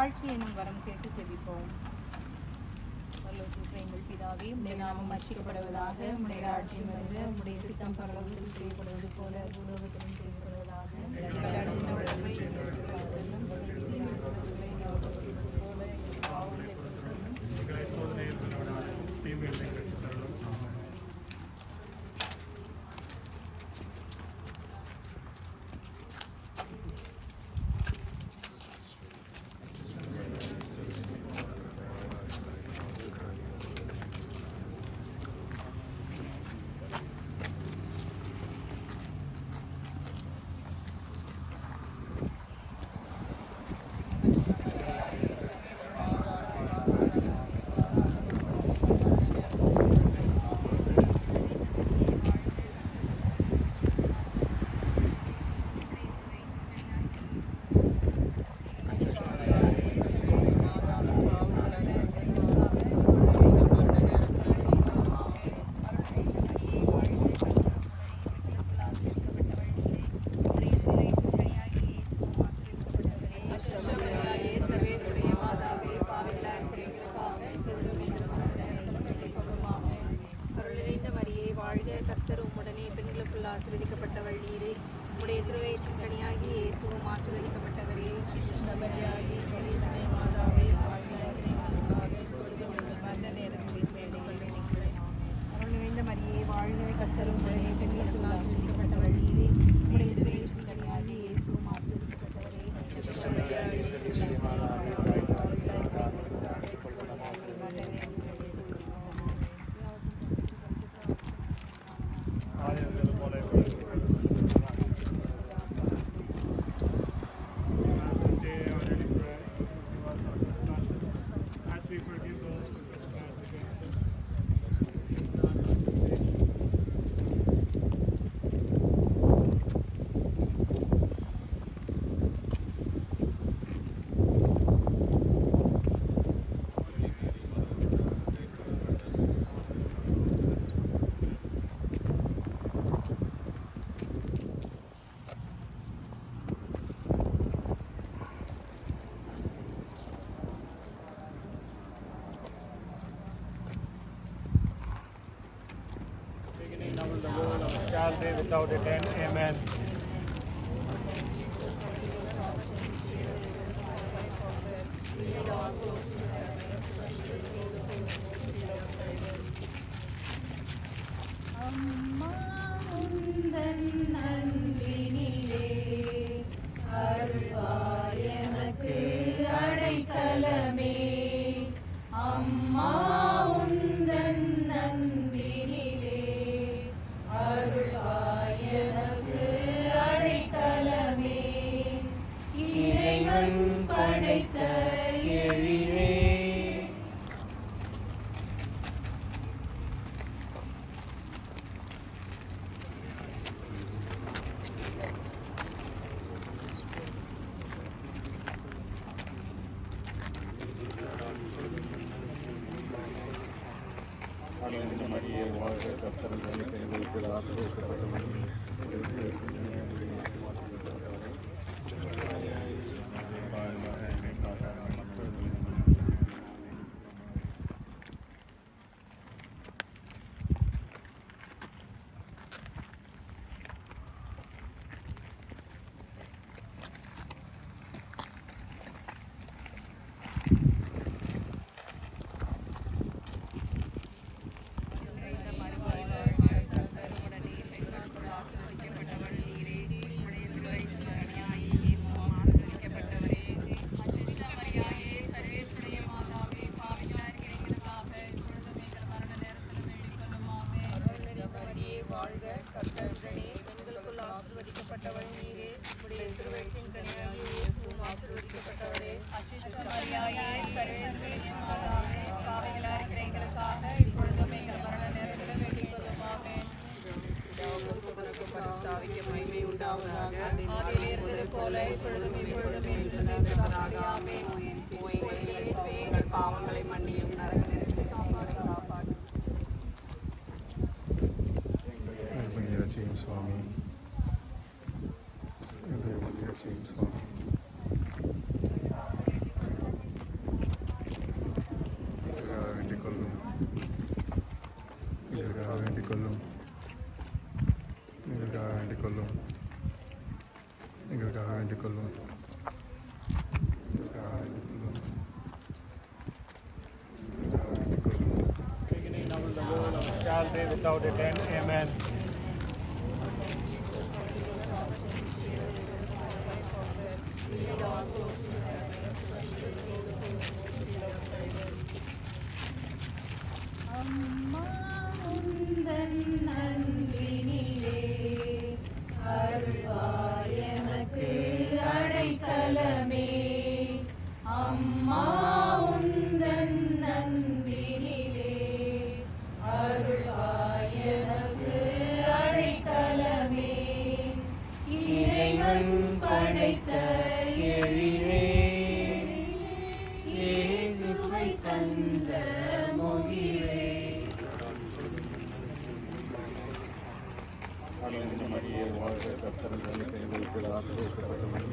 தாழ்ச்சி எனும் வரம் கேட்டு ஜெபிப்போம். எங்கள் பிதாவே, உம்முடைய நாமம் அர்ச்சிக்கப்படுவதாக, உம்முடைய ராஜ்யம் வருக, உம்முடைய சித்தம் பரலோகத்தில் செய்யப்படுவது போல பூலோகத்திலும் செய்யப்படுவதாக. ஆசீர்வதிக்கப்பட்டவள் நீரே, உம்முடைய திருவயிற்றின் கனியாகி இயேசுவும் ஆசீர்வதிக்கப்பட்டவரே. அருள் நிறைந்த மரியே வாழ்க, கர்த்தர் உம்முடனே, பெண்களுக்குள் ஆசீர்வதிக்கப்பட்டவள் நீரே, உம்முடைய திருவயிற்றின் கனியாகி இயேசுவும் ஆசீர்வதிக்கப்பட்டவரே. Without it, and amen. அம்மா உந்தன் அன்பினிலே அருள்வாய் எனக்கு அடைக்கலமே. அம்மா உந்தன் அன்பினிலே அருள்வாய் எனக்கு அடைக்கலமே. இறைவன் படைத்த எழிலே Maria, வாழ்க, கர்த்தர் எங்களுக்கு ஆசீர்வதிக்கப்பட்டவள். பாவங்களை மன்னியும் சுவாமி சுவாமி வேண்டிக் கொள்ளும். எங்களுக்காக வேண்டிக் கொள்ளும். Beginning now in the world of a child day without a tent. Amen. அம்மா உந்தன் அன்பினிலே அருள்வாய் எமக்கு அடைக்கலமே. அம்மா உந்தன் அன்பினிலே அருள்வாய் எமக்கு அடைக்கலமே. இறைவன் படைத்த எழிலே இயேசுவை தந்த முகிலே. மரியே வாழ்க கர்த்தர் எங்களுக்கு ஆசீர்வதிக்கப்பட்டவள்.